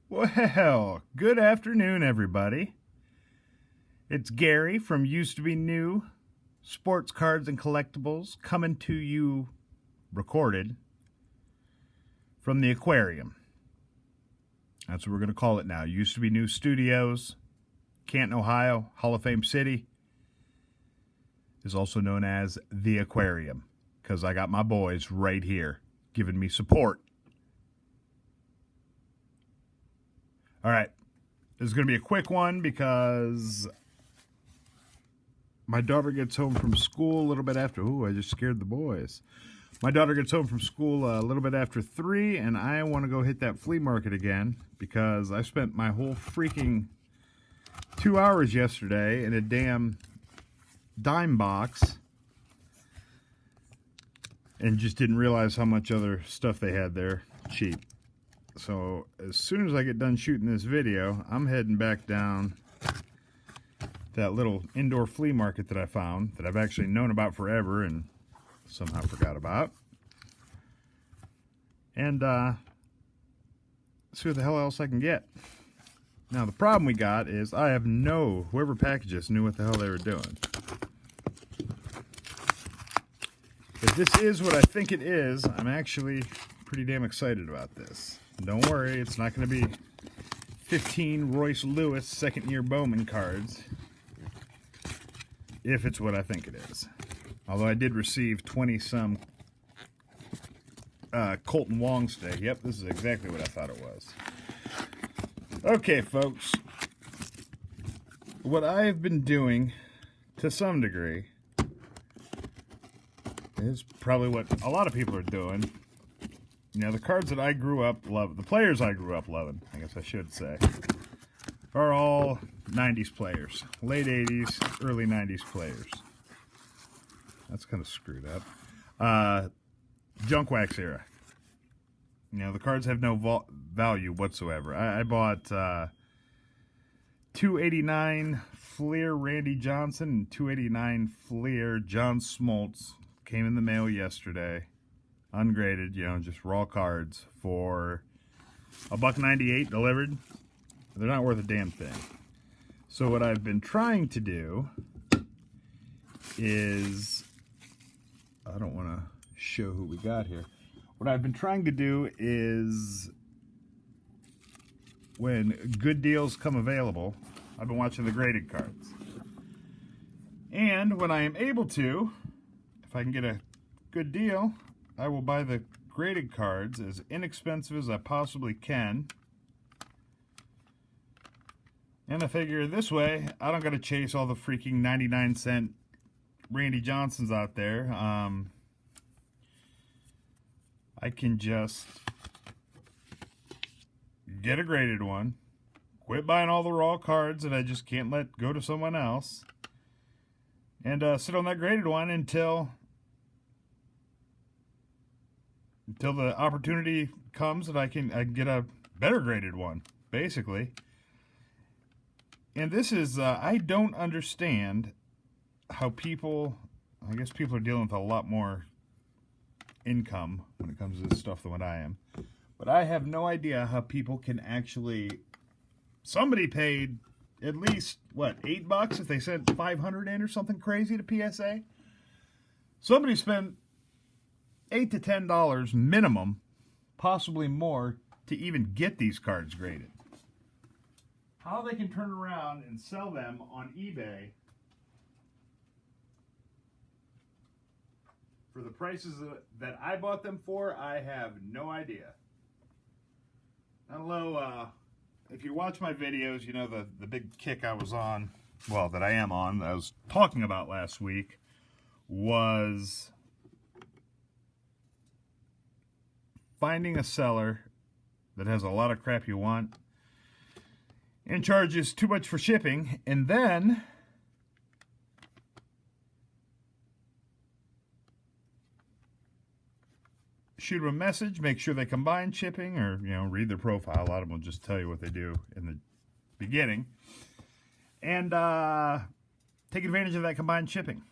Well, good afternoon, everybody. It's Gary from Used to Be New Sports Cards and Collectibles coming to you recorded from the aquarium. That's what we're going to call it now. Used to Be New Studios, Canton, Ohio, Hall of Fame City is also known as the aquarium because I got my boys right here giving me support. All right, this is going to be a quick one because my daughter gets home from school a little bit after. Ooh, I just scared the boys. My daughter gets home from school a little bit after 3, and I want to go hit that flea market again because I spent my whole freaking 2 hours yesterday in a damn dime box and just didn't realize how much other stuff they had there cheap. So as soon as I get done shooting this video, I'm heading back down that little indoor flea market that I found that I've actually known about forever and somehow forgot about. And see what the hell else I can get. Now the problem we got is whoever packaged this knew what the hell they were doing. If this is what I think it is, I'm actually pretty damn excited about this. Don't worry, it's not going to be 15 Royce Lewis second-year Bowman cards, if it's what I think it is. Although I did receive 20-some Colton Wongs today. Yep, this is exactly what I thought it was. Okay, folks. What I have been doing, to some degree, is probably what a lot of people are doing. You know, the cards that I grew up loving, the players I grew up loving, I guess I should say, are all 90s players. Late 80s, early 90s players. That's kind of screwed up. Junk wax era. You know, the cards have no value whatsoever. I bought 289 Fleer Randy Johnson and 289 Fleer John Smoltz. Came in the mail yesterday. Ungraded, you know, just raw cards for $1.98 delivered. They're not worth a damn thing. So what I've been trying to do is, I don't want to show who we got here. What I've been trying to do is, when good deals come available, I've been watching the graded cards. And when I am able to, if I can get a good deal, I will buy the graded cards as inexpensive as I possibly can. And I figure this way, I don't got to chase all the freaking 99-cent Randy Johnsons out there. I can just get a graded one, quit buying all the raw cards that I just can't let go to someone else, and sit on that graded one until the opportunity comes that I can get a better graded one, basically. And this is, I don't understand how people, I guess people are dealing with a lot more income when it comes to this stuff than what I am. But I have no idea how people can actually, somebody paid at least, what, $8 if they sent 500 in or something crazy to PSA? Somebody spent $8 to $10 minimum, possibly more, to even get these cards graded. How they can turn around and sell them on eBay for the prices that I bought them for, I have no idea. Hello, if you watch my videos, you know the big kick I was on, well, that I am on, that I was talking about last week, was finding a seller that has a lot of crap you want and charges too much for shipping, and then shoot them a message, make sure they combine shipping, or, you know, read their profile. A lot of them will just tell you what they do in the beginning, and take advantage of that combined shipping.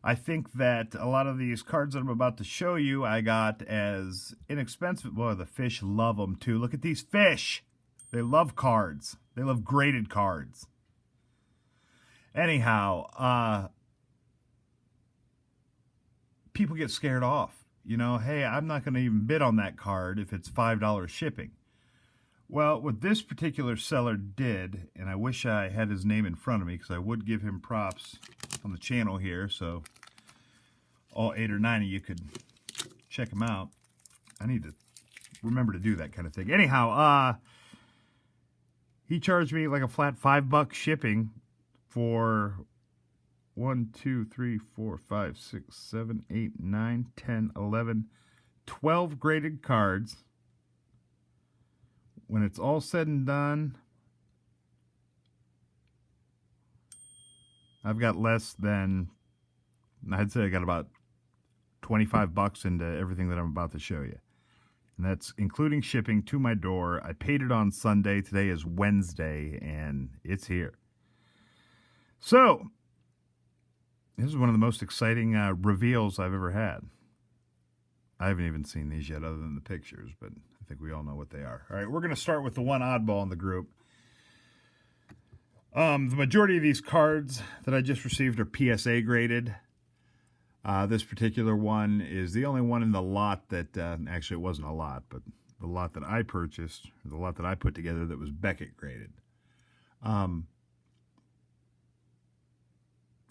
I think that a lot of these cards that I'm about to show you, I got as inexpensive. Boy, the fish love them too. Look at these fish. They love cards. They love graded cards. Anyhow, people get scared off. You know, hey, I'm not going to even bid on that card if it's $5 shipping. Well, what this particular seller did, and I wish I had his name in front of me because I would give him props on the channel here, so all 8 or 9 of you could check him out. I need to remember to do that kind of thing. Anyhow, he charged me like a flat $5 shipping for 1, 2, 3, 4, 5, 6, 7, 8, 9, 10, 11, 12 graded cards. When it's all said and done, I've got less than, I'd say I got about $25 into everything that I'm about to show you. And that's including shipping to my door. I paid it on Sunday. Today is Wednesday, and it's here. So, this is one of the most exciting reveals I've ever had. I haven't even seen these yet other than the pictures, but I think we all know what they are. All right, we're going to start with the one oddball in the group. The majority of these cards that I just received are PSA graded. This particular one is the only one in the lot that, actually it wasn't a lot, but the lot that I purchased, the lot that I put together that was Beckett graded.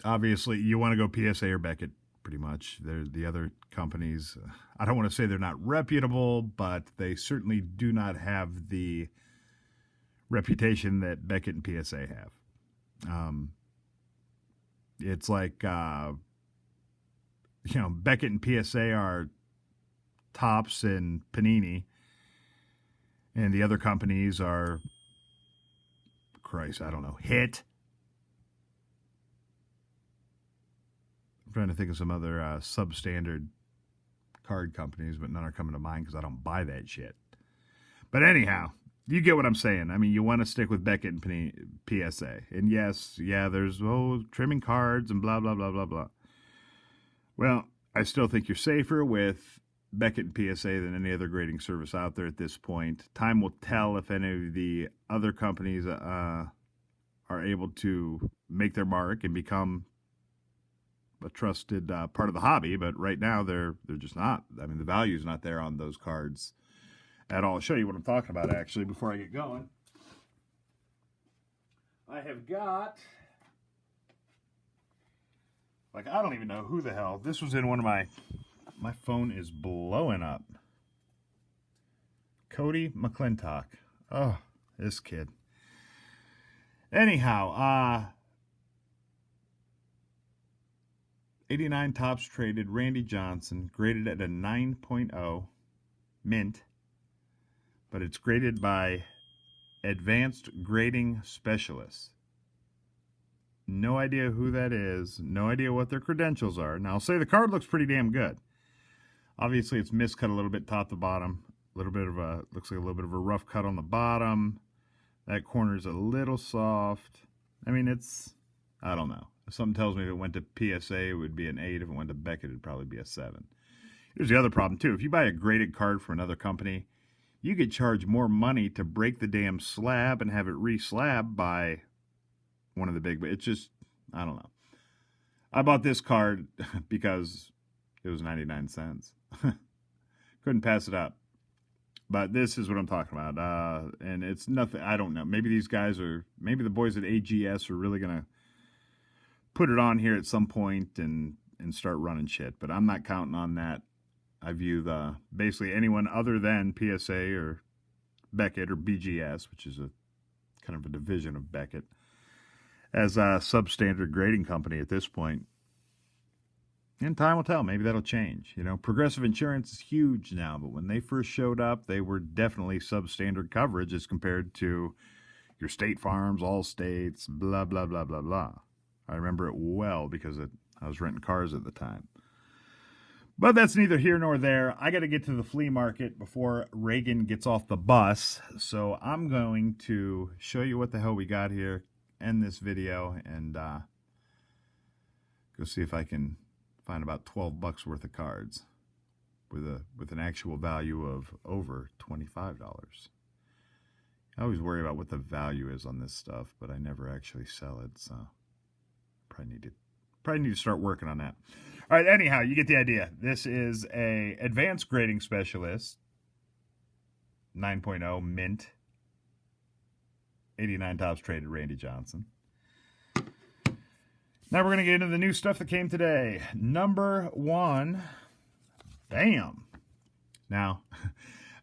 Obviously, you want to go PSA or Beckett, pretty much. They're the other companies. I don't want to say they're not reputable, but they certainly do not have the reputation that Beckett and PSA have. It's like, you know, Beckett and PSA are Topps and Panini, and the other companies are, Christ, I don't know, Hit. I'm trying to think of some other substandard card companies, but none are coming to mind because I don't buy that shit. But anyhow, you get what I'm saying. I mean, you want to stick with Beckett and PSA. And yes, yeah, there's, trimming cards and blah, blah, blah, blah, blah. Well, I still think you're safer with Beckett and PSA than any other grading service out there at this point. Time will tell if any of the other companies are able to make their mark and become a trusted part of the hobby, but right now they're just not. I mean, the value's not there on those cards at all. I'll show you what I'm talking about, actually, before I get going. I have got, like, I don't even know who the hell. This was in one of my phone is blowing up. Cody McClintock. Oh, this kid. Anyhow, 89 Topps traded Randy Johnson, graded at a 9.0 mint, but it's graded by Advanced Grading Specialists. No idea who that is, no idea what their credentials are. Now, I'll say the card looks pretty damn good. Obviously, it's miscut a little bit top to bottom. A little bit of a, looks like a little bit of a rough cut on the bottom. That corner's a little soft. I mean, it's, I don't know. Something tells me if it went to PSA, it would be an 8. If it went to Beckett, it would probably be a 7. Here's the other problem, too. If you buy a graded card from another company, you could charge more money to break the damn slab and have it re-slabbed by one of the big, but it's just, I don't know. I bought this card because it was 99 cents. Couldn't pass it up. But this is what I'm talking about. And it's nothing, I don't know. Maybe these guys are, maybe the boys at AGS are really going to put it on here at some point and start running shit. But I'm not counting on that. I view the, basically anyone other than PSA or Beckett or BGS, which is a kind of a division of Beckett, as a substandard grading company at this point. And time will tell. Maybe that'll change. You know, Progressive Insurance is huge now, but when they first showed up, they were definitely substandard coverage as compared to your State Farms, Allstates, blah, blah, blah, blah, blah. I remember it well because I was renting cars at the time. But that's neither here nor there. I got to get to the flea market before Reagan gets off the bus. So I'm going to show you what the hell we got here, end this video, and go see if I can find about 12 bucks worth of cards with an actual value of over $25. I always worry about what the value is on this stuff, but I never actually sell it, so probably need to start working on that. All right, anyhow, you get the idea. This is a advanced grading specialist, 9.0 mint, 89 tops traded Randy Johnson. Now we're going to get into the new stuff that came today. Number 1, bam. Now,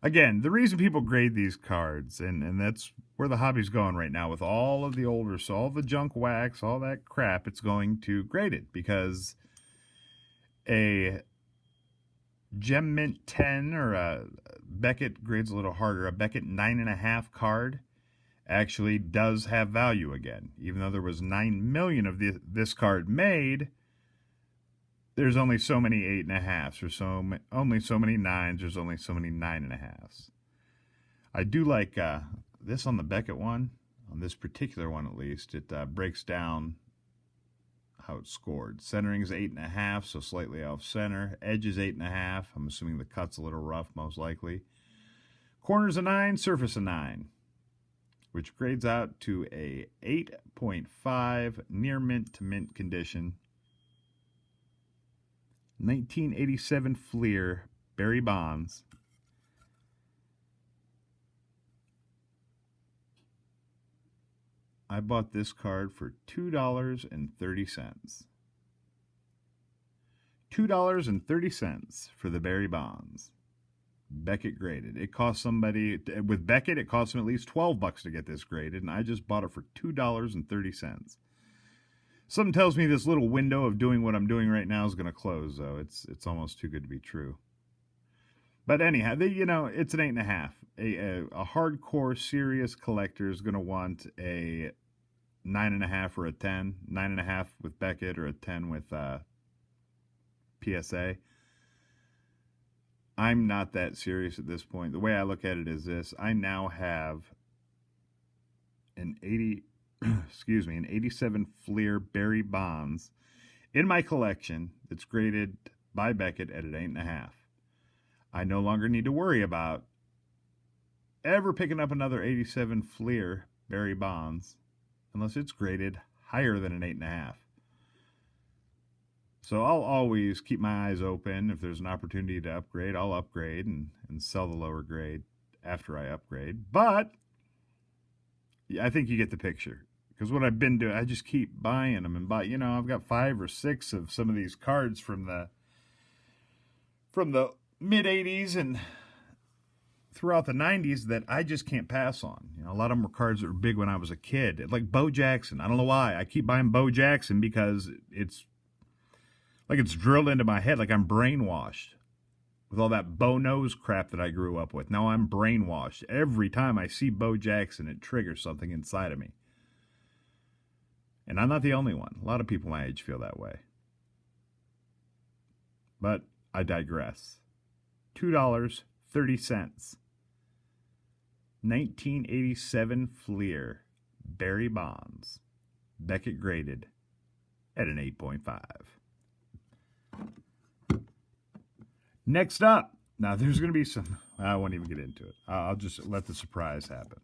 again, the reason people grade these cards, and that's where the hobby's going right now with all of the older, so all the junk wax, all that crap, it's going to grade it because a Gem Mint 10 or a Beckett grades a little harder. A Beckett 9.5 card actually does have value again. Even though there was 9 million of this card made, there's only so many 8.5s, or only so many 9s, there's only so many 9.5s. I do like this on the Beckett one, on this particular one at least, it breaks down how it's scored. Centering is 8.5, so slightly off center. Edge is 8.5. I'm assuming the cut's a little rough, most likely. Corner's a 9, surface a 9, which grades out to a 8.5, near mint to mint condition. 1987 Fleer, Barry Bonds. I bought this card for $2.30. $2.30 for the Barry Bonds. Beckett graded. It cost somebody, with Beckett, it cost them at least 12 bucks to get this graded, and I just bought it for $2.30. Something tells me this little window of doing what I'm doing right now is going to close, though. It's almost too good to be true. But anyhow, it's an 8.5. A hardcore, serious collector is going to want a 9.5 or a 10. 9.5 with Beckett or a 10 with PSA. I'm not that serious at this point. The way I look at it is this. I now have an 87 Fleer Barry Bonds in my collection that's graded by Beckett at an 8.5. I no longer need to worry about ever picking up another 87 Fleer Barry Bonds unless it's graded higher than an 8.5. So I'll always keep my eyes open. If there's an opportunity to upgrade, I'll upgrade and sell the lower grade after I upgrade. But I think you get the picture. Because what I've been doing, I just keep buying them and I've got 5 or 6 of some of these cards from the mid 80s and throughout the 90s that I just can't pass on. A lot of them were cards that were big when I was a kid. Like Bo Jackson. I don't know why. I keep buying Bo Jackson because it's like it's drilled into my head, like I'm brainwashed with all that Bo Nose crap that I grew up with. Now I'm brainwashed. Every time I see Bo Jackson, it triggers something inside of me. And I'm not the only one. A lot of people my age feel that way. But I digress. $2.30. 1987 Fleer Barry Bonds. Beckett graded at an 8.5. Next up. Now there's going to be some... I won't even get into it. I'll just let the surprise happen.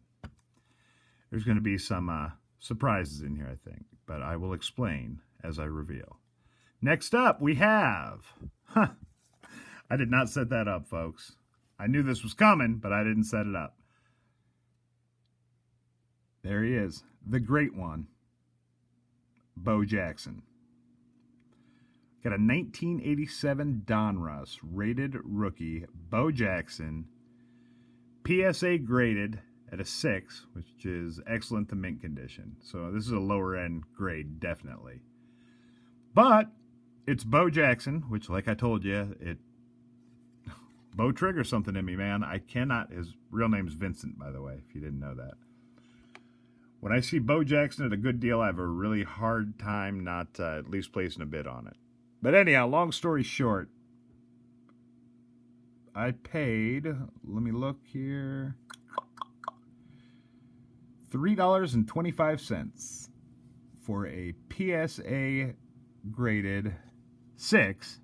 There's going to be some surprises in here, I think. But I will explain as I reveal. Next up, we have... I did not set that up, folks. I knew this was coming, but I didn't set it up. There he is. The great one. Bo Jackson. Got a 1987 Donruss rated rookie. Bo Jackson. PSA graded at a 6, which is excellent to mint condition. So this is a lower end grade, definitely. But it's Bo Jackson, which, like I told you, Bo triggers something in me, man. I cannot. His real name's Vincent, by the way, if you didn't know that. When I see Bo Jackson at a good deal, I have a really hard time not at least placing a bid on it. But anyhow, long story short, I paid, let me look here, $3.25 for a PSA graded 6.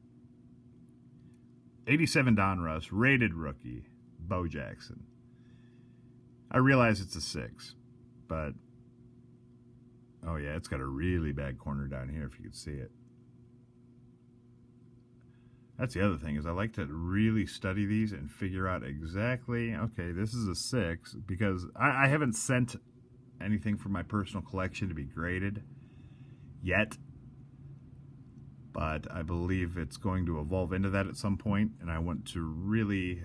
87 Donruss, rated rookie, Bo Jackson. I realize it's a 6, but oh yeah, it's got a really bad corner down here if you could see it. That's the other thing, is I like to really study these and figure out exactly, okay, this is a 6, because I haven't sent anything from my personal collection to be graded yet, but I believe it's going to evolve into that at some point, and I want to really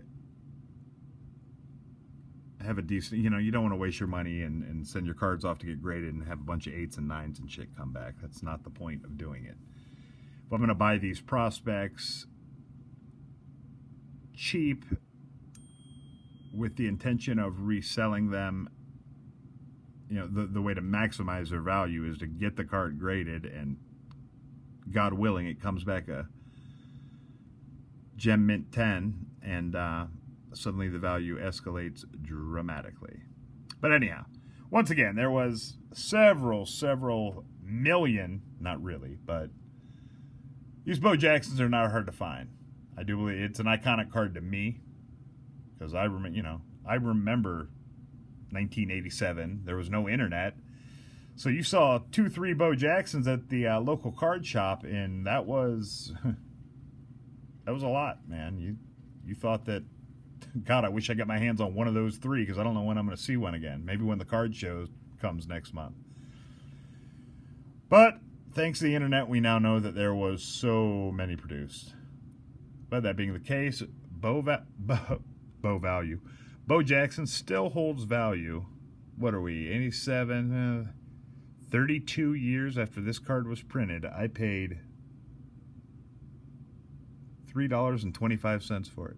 have a decent, you don't want to waste your money and send your cards off to get graded and have a bunch of 8s and 9s and shit come back. That's not the point of doing it. If I'm going to buy these prospects cheap with the intention of reselling them, the way to maximize their value is to get the card graded, and God willing it comes back a gem mint 10, and suddenly the value escalates dramatically. But anyhow, once again, there was several million, not really, but these Bo Jacksons are not hard to find. I do believe it's an iconic card to me, because I remember 1987. There was no internet, so you saw 2-3 Bo Jacksons at the local card shop, and that was a lot, man. You thought that, God, I wish I got my hands on one of those 3, because I don't know when I'm going to see one again. Maybe when the card show comes next month. But thanks to the internet, we now know that there was so many produced. But that being the case, Bo Jackson still holds value. What are we, 87? 32 years after this card was printed, I paid $3.25 for it.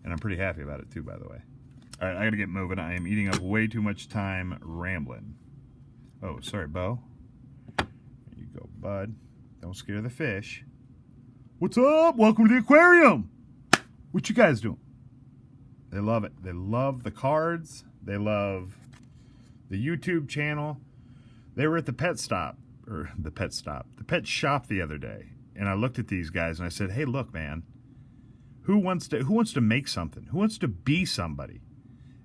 And I'm pretty happy about it too, by the way. All right, I got to get moving. I am eating up way too much time rambling. Oh, sorry, Bo. There you go, bud. Don't scare the fish. What's up? Welcome to the aquarium. What you guys doing? They love it. They love the cards. They love the YouTube channel. They were at the pet shop the other day, and I looked at these guys and I said, "Hey, look, man. Who wants to make something? Who wants to be somebody?"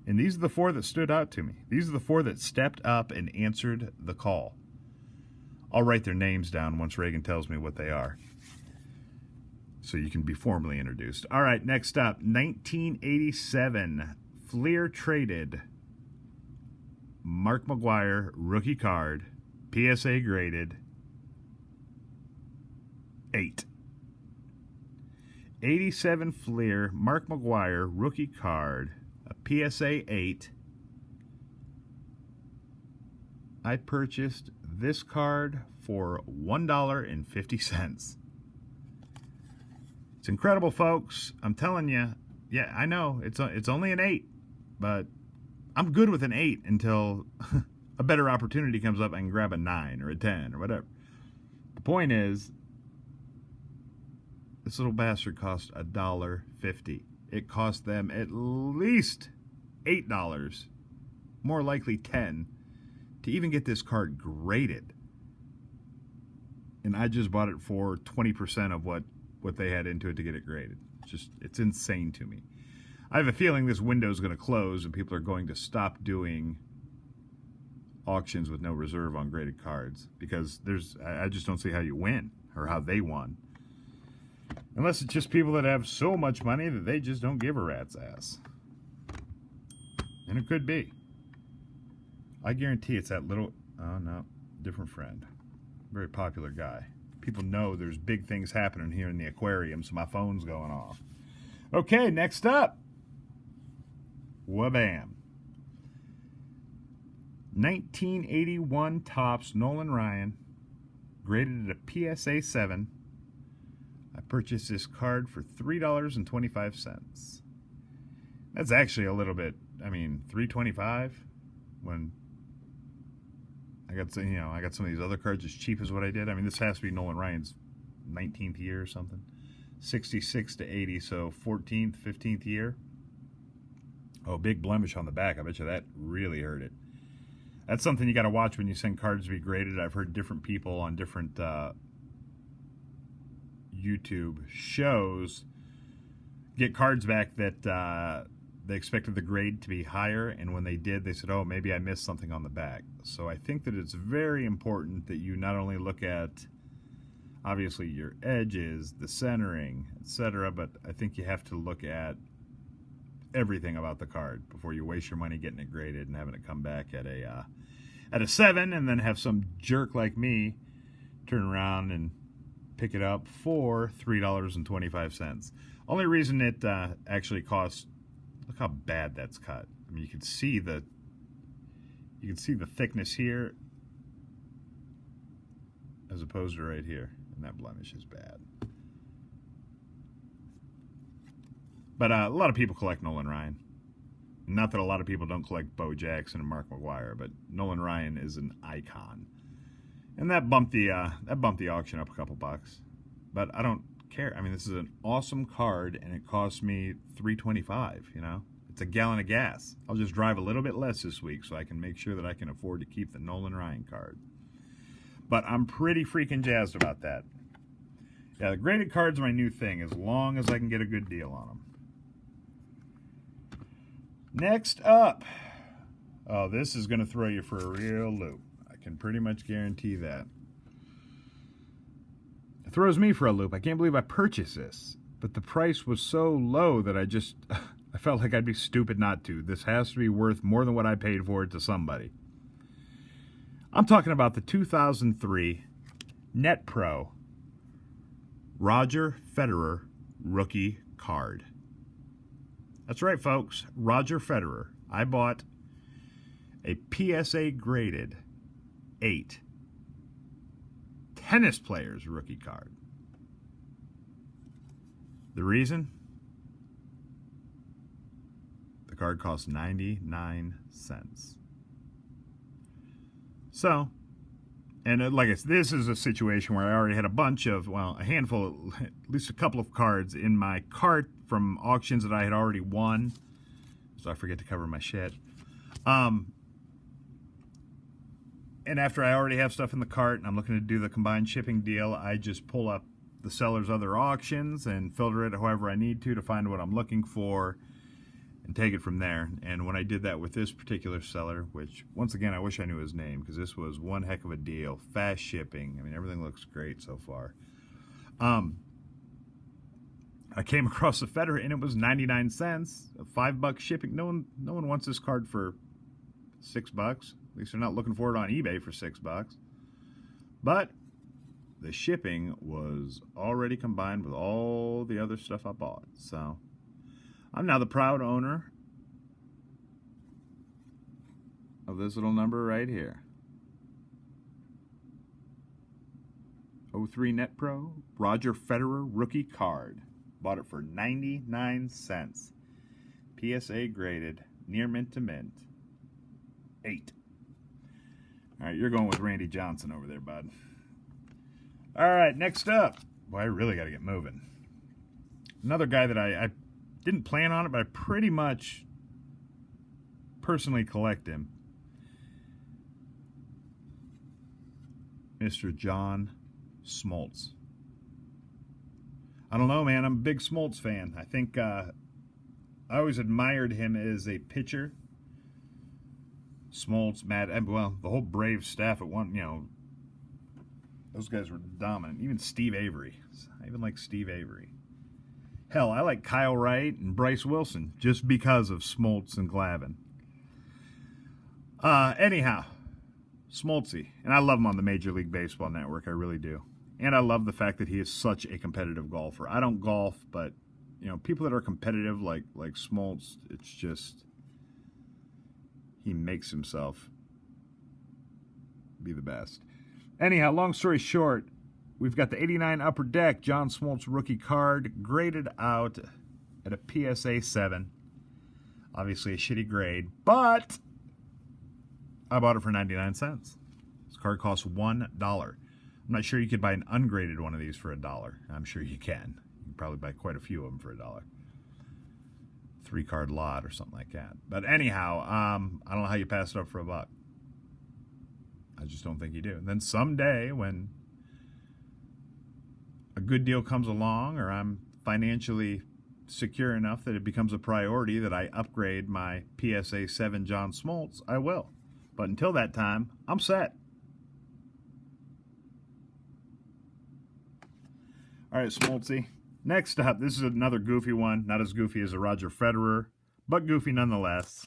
And these are the 4 that stood out to me. These are the 4 that stepped up and answered the call. I'll write their names down once Reagan tells me what they are, so you can be formally introduced. All right, next up, 1987 Fleer traded Mark McGwire rookie card, PSA graded 8. 87 Fleer Mark McGwire rookie card, a PSA 8. I purchased this card for $1.50. It's incredible, folks. I'm telling you. Yeah, I know it's only an 8, but I'm good with an 8 until a better opportunity comes up. I can grab a 9 or a 10 or whatever. The point is, this little bastard cost $1.50. It cost them at least $8, more likely 10, to even get this card graded. And I just bought it for 20% of what they had into it to get it graded. It's insane to me. I have a feeling this window is going to close and people are going to stop doing auctions with no reserve on graded cards, because I just don't see how you win, or how they won. Unless it's just people that have so much money that they just don't give a rat's ass. And it could be. I guarantee it's that little... Oh, no. Different friend. Very popular guy. People know there's big things happening here in the aquarium, so my phone's going off. Okay, next up. Wabam. 1981 Topps Nolan Ryan. Graded at a PSA 7. I purchased this card for $3.25. That's actually a little bit, $3.25 when I got some of these other cards as cheap as what I did. This has to be Nolan Ryan's 19th year or something. 66 to 80, so 14th, 15th year. Oh, big blemish on the back. I bet you that really hurt it. That's something you got to watch when you send cards to be graded. I've heard different people on different YouTube shows get cards back that they expected the grade to be higher, and when they did, they said, oh, maybe I missed something on the back. So I think that it's very important that you not only look at, obviously, your edges, the centering, etc., but I think you have to look at everything about the card before you waste your money getting it graded and having it come back at a 7, and then have some jerk like me turn around and pick it up for $3.25. Only reason it actually costs, look how bad that's cut. I mean, you can see the thickness here as opposed to right here, and that blemish is bad. But a lot of people collect Nolan Ryan. Not that a lot of people don't collect Bo Jackson and Mark McGwire, but Nolan Ryan is an icon, and that bumped the auction up a couple bucks. But I don't care. I mean, this is an awesome card, and it cost me $3.25. You know, it's a gallon of gas. I'll just drive a little bit less this week so I can make sure that I can afford to keep the Nolan Ryan card. But I'm pretty freaking jazzed about that. Yeah, the graded cards are my new thing, as long as I can get a good deal on them. Next up, oh, this is going to throw you for a real loop. I can pretty much guarantee that. It throws me for a loop. I can't believe I purchased this, but the price was so low that I felt like I'd be stupid not to. This has to be worth more than what I paid for it to somebody. I'm talking about the 2003 Net Pro Roger Federer rookie card. That's right, folks. Roger Federer. I bought a PSA Graded 8 tennis player's rookie card. The reason? The card cost 99 cents. So, and like I said, this is a situation where I already had a bunch of, well, a handful, at least a couple of cards in my cart from auctions that I had already won. So I forget to cover my shit. And after I already have stuff in the cart and I'm looking to do the combined shipping deal, I just pull up the seller's other auctions and filter it however I need to find what I'm looking for and take it from there. And when I did that with this particular seller, which once again, I wish I knew his name because this was one heck of a deal. Fast shipping. I mean, everything looks great so far. I came across the Federer and it was 99 cents, $5 shipping. No one wants this card for $6. At least they're not looking for it on eBay for $6. But the shipping was already combined with all the other stuff I bought. So I'm now the proud owner of this little number right here. 03 Net Pro Roger Federer rookie card. Bought it for 99 cents. PSA graded, near mint to mint. 8. All right, you're going with Randy Johnson over there, bud. All right, next up. Boy, I really got to get moving. Another guy that I didn't plan on it, but I pretty much personally collect him. Mr. John Smoltz. I don't know, man. I'm a big Smoltz fan. I think I always admired him as a pitcher. Smoltz, Matt, well, the whole Braves staff at one, you know, those guys were dominant. Even Steve Avery. I even like Steve Avery. Hell, I like Kyle Wright and Bryce Wilson just because of Smoltz and Glavine. Anyhow, Smoltzy. And I love him on the Major League Baseball Network. I really do. And I love the fact that he is such a competitive golfer. I don't golf, but, you know, people that are competitive like Smoltz, it's just, he makes himself be the best. Anyhow, long story short, we've got the 89 Upper Deck John Smoltz rookie card graded out at a PSA 7. Obviously a shitty grade, but I bought it for 99 cents. This card costs $1. I'm not sure you could buy an ungraded one of these for $1. I'm sure you can. You can probably buy quite a few of them for $1. 3-card lot or something like that. But anyhow, I don't know how you pass it up for $1. I just don't think you do. And then someday when a good deal comes along, or I'm financially secure enough that it becomes a priority that I upgrade my PSA 7 John Smoltz, I will. But until that time, I'm set. All right, Smoltzy. Next up, this is another goofy one. Not as goofy as a Roger Federer, but goofy nonetheless.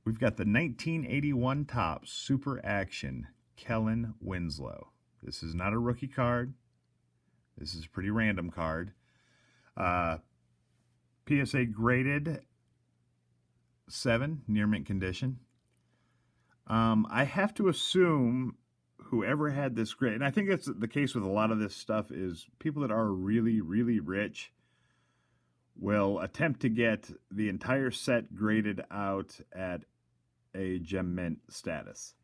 We've got the 1981 Topps Super Action Kellen Winslow. This is not a rookie card. This is a pretty random card. PSA Graded 7, near mint condition. I have to assume whoever had this grade, and I think that's the case with a lot of this stuff, is people that are really, really rich will attempt to get the entire set graded out at a gem mint status.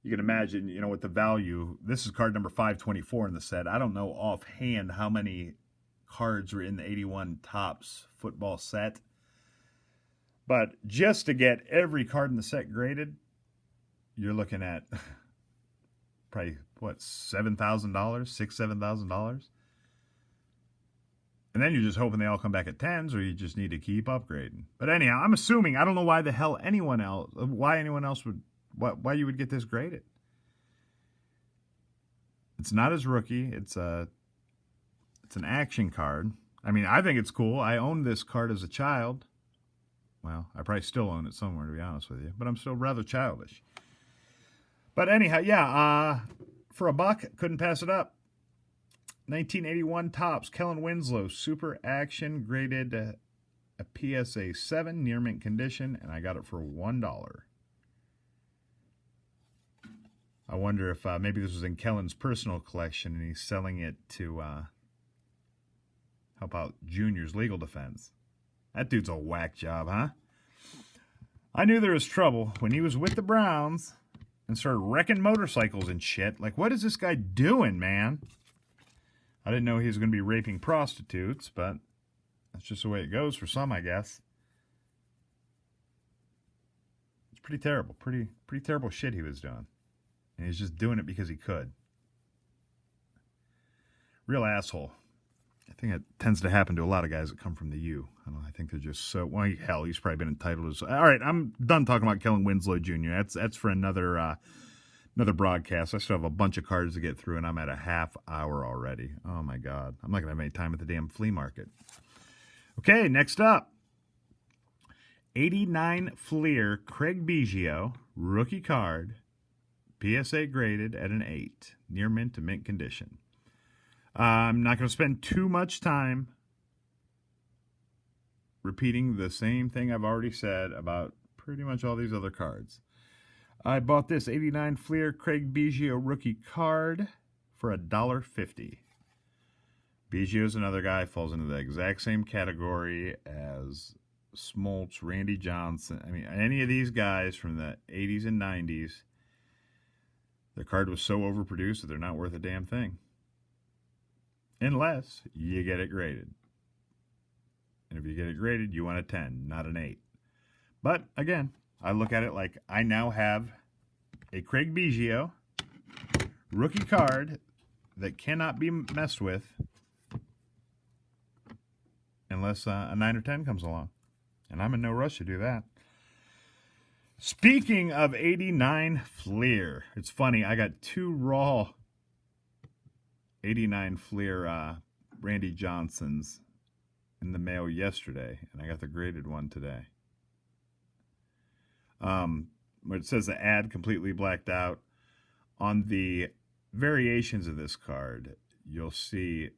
You can imagine, you know, with the value, this is card number 524 in the set. I don't know offhand how many cards were in the 81 Topps football set. But just to get every card in the set graded, you're looking at probably, what, $7,000, $6,000, $7,000? And then you're just hoping they all come back at 10s, or you just need to keep upgrading. But anyhow, I'm assuming, I don't know why the hell anyone else would, why you would get this graded. It's not his rookie. It's an action card. I mean, I think it's cool. I owned this card as a child. Well, I probably still own it somewhere, to be honest with you. But I'm still rather childish. But anyhow, yeah, for a buck, couldn't pass it up. 1981 Topps Kellen Winslow Super Action Graded a PSA 7, near mint condition, and I got it for $1. I wonder if maybe this was in Kellen's personal collection and he's selling it to help out Junior's legal defense. That dude's a whack job, huh? I knew there was trouble when he was with the Browns and started wrecking motorcycles and shit. Like, what is this guy doing, man? I didn't know he was going to be raping prostitutes, but that's just the way it goes for some, I guess. It's pretty terrible. Pretty terrible shit he was doing. And he's just doing it because he could. Real asshole. I think it tends to happen to a lot of guys that come from the U. I don't know, I think they're just so... Well, hell, he's probably been entitled as... All right, I'm done talking about Kellen Winslow Jr. That's for another broadcast. I still have a bunch of cards to get through, and I'm at a half hour already. Oh, my God. I'm not going to have any time at the damn flea market. Okay, next up. 89 Fleer Craig Biggio, rookie card, PSA graded at an 8, near mint to mint condition. I'm not going to spend too much time repeating the same thing I've already said about pretty much all these other cards. I bought this 89 Fleer Craig Biggio rookie card for $1.50. Biggio's another guy, falls into the exact same category as Smoltz, Randy Johnson. I mean, any of these guys from the 80s and 90s, their card was so overproduced that they're not worth a damn thing. Unless you get it graded. And if you get it graded, you want a 10, not an 8. But, again, I look at it like I now have a Craig Biggio rookie card that cannot be messed with unless a 9 or 10 comes along. And I'm in no rush to do that. Speaking of 89 Fleer, it's funny, I got 2 raw 89 Fleer Randy Johnsons in the mail yesterday, and I got the graded one today. Where it says the ad completely blacked out. On the variations of this card, you'll see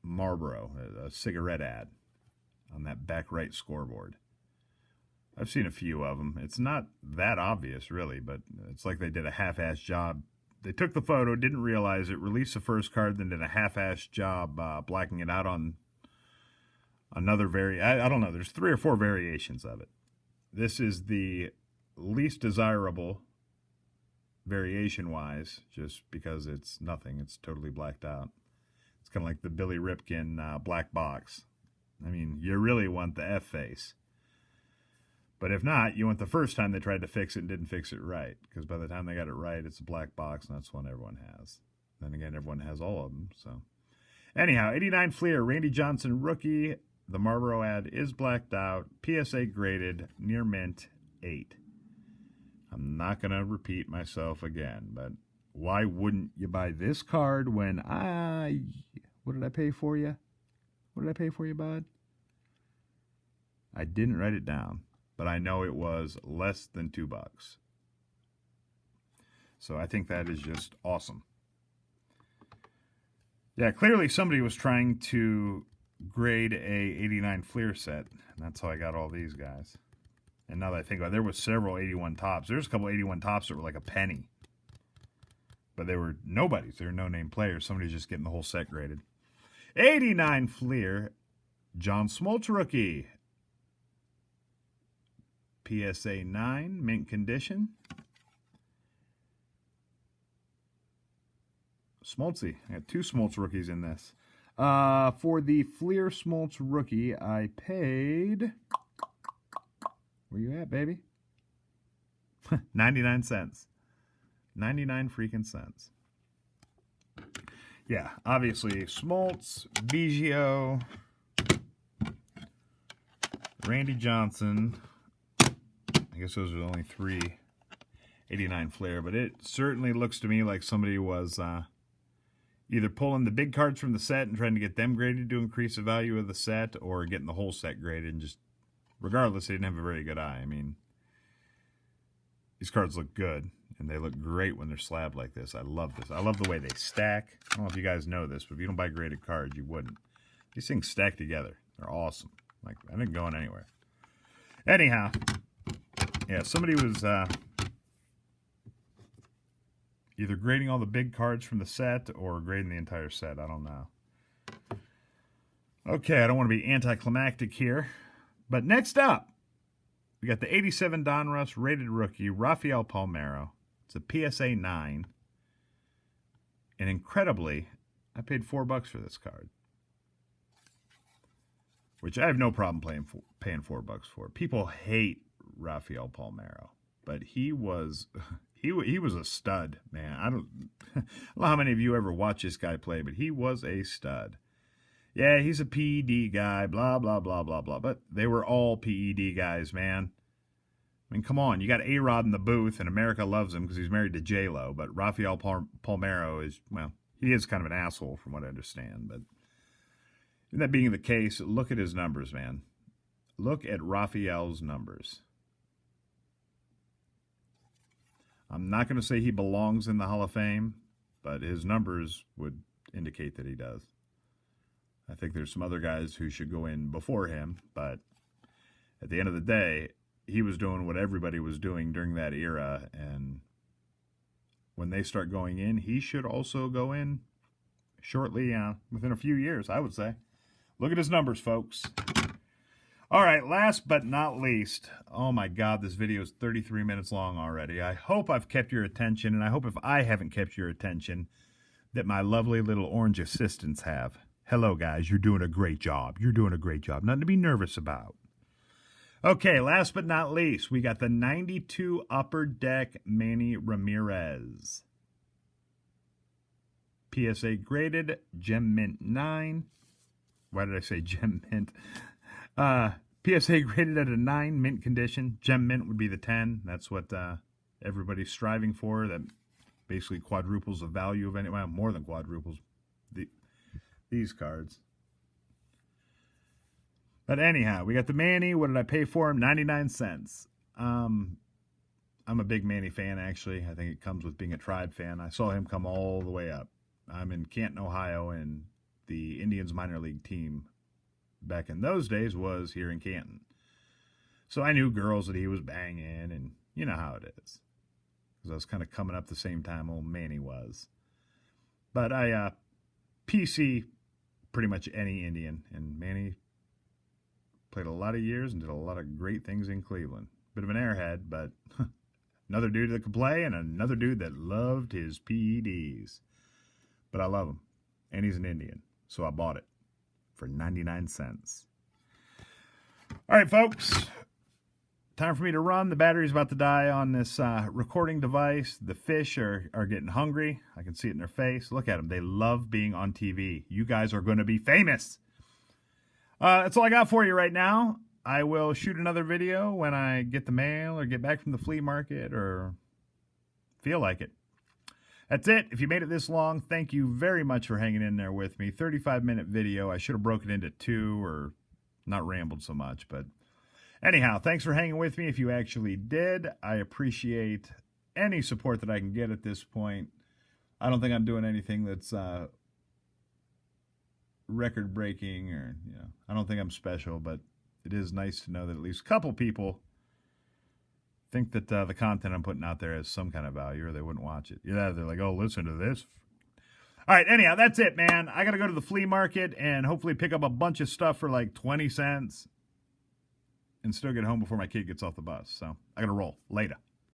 Marlboro, a cigarette ad, on that back right scoreboard. I've seen a few of them. It's not that obvious, really, but it's like they did a half-ass job. They took the photo, didn't realize it, released the first card, then did a half-ass job blacking it out on another I don't know. There's 3 or 4 variations of it. This is the least desirable variation-wise, just because it's nothing. It's totally blacked out. It's kind of like the Billy Ripken black box. I mean, you really want the F-face. But if not, you want the first time they tried to fix it and didn't fix it right. Because by the time they got it right, it's a black box, and that's one everyone has. then again, everyone has all of them. So anyhow, 89 Fleer, Randy Johnson rookie. The Marlboro ad is blacked out. PSA graded, near mint, 8. I'm not going to repeat myself again, but why wouldn't you buy this card when what did I pay for you? What did I pay for you, bud? I didn't write it down, but I know it was less than $2. So I think that is just awesome. Yeah, clearly somebody was trying to grade a 89 Fleer set, and that's how I got all these guys. And now that I think about it, there was several 81 tops. There's a couple 81 tops that were like a penny. But they were nobodies. They were no-name players. Somebody's just getting the whole set graded. 89 Fleer, John Smoltz rookie. PSA 9, mint condition. Smoltzy. I got 2 Smoltz rookies in this. For the Fleer Smoltz rookie, I paid... Where you at, baby? 99 cents. 99 freaking cents. Yeah, obviously Smoltz, Biggio, Randy Johnson. I guess those are the only 3 89 Fleer, but it certainly looks to me like somebody was either pulling the big cards from the set and trying to get them graded to increase the value of the set, or getting the whole set graded and just, regardless, they didn't have a very good eye. I mean, these cards look good, and they look great when they're slabbed like this. I love this. I love the way they stack. I don't know if you guys know this, but if you don't buy graded cards, you wouldn't. These things stack together. They're awesome. Like, I didn't go anywhere. Anyhow, yeah, somebody was either grading all the big cards from the set or grading the entire set. I don't know. Okay, I don't want to be anticlimactic here. But next up, we got the 87 Donruss rated rookie, Rafael Palmeiro. It's a PSA 9. And incredibly, I paid $4 for this card. Which I have no problem paying $4 for. People hate Rafael Palmeiro. But he was a stud, man. I don't know how many of you ever watch this guy play, but he was a stud. Yeah, he's a PED guy, blah, blah, blah, blah, blah. But they were all PED guys, man. I mean, come on. You got A-Rod in the booth, and America loves him because he's married to J-Lo. But Rafael Palmeiro is, well, he is kind of an asshole from what I understand. But that being the case, look at his numbers, man. Look at Rafael's numbers. I'm not going to say he belongs in the Hall of Fame, but his numbers would indicate that he does. I think there's some other guys who should go in before him, but at the end of the day, he was doing what everybody was doing during that era, and when they start going in, he should also go in shortly, within a few years, I would say. Look at his numbers, folks. All right, last but not least, oh my God, this video is 33 minutes long already. I hope I've kept your attention, and I hope if I haven't kept your attention, that my lovely little orange assistants have. Hello, guys. You're doing a great job. You're doing a great job. Nothing to be nervous about. Okay, last but not least, we got the 92 Upper Deck Manny Ramirez. PSA graded, Gem Mint 9. Why did I say Gem Mint? PSA graded at a 9, mint condition. Gem Mint would be the 10. That's what everybody's striving for. That basically quadruples the value of any, well, more than quadruples these cards. But anyhow, we got the Manny. What did I pay for him? 99 cents. I'm a big Manny fan, actually. I think it comes with being a Tribe fan. I saw him come all the way up. I'm in Canton, Ohio, and the Indians minor league team back in those days was here in Canton. So I knew girls that he was banging, and you know how it is. Because I was kind of coming up the same time old Manny was. But I PC pretty much any Indian, and Manny played a lot of years and did a lot of great things in Cleveland. Bit of an airhead, but another dude that could play and another dude that loved his PEDs. But I love him, and he's an Indian, so I bought it for 99 cents. All right, folks, Time for me to run. The battery's about to die on this recording device. The fish are getting hungry. I can see it in their face. Look at them. They love being on TV. You guys are going to be famous. That's all I got for you right now. I will shoot another video when I get the mail or get back from the flea market or feel like it. That's it. If you made it this long, thank you very much for hanging in there with me. 35-minute video. I should have broken it into 2 or not rambled so much, but anyhow, thanks for hanging with me if you actually did. I appreciate any support that I can get at this point. I don't think I'm doing anything that's record-breaking or, I don't think I'm special, but it is nice to know that at least a couple people think that the content I'm putting out there has some kind of value or they wouldn't watch it. Yeah, they're like, oh, listen to this. All right, anyhow, that's it, man. I got to go to the flea market and hopefully pick up a bunch of stuff for like 20 cents. And still get home before my kid gets off the bus. So I got to roll. Later.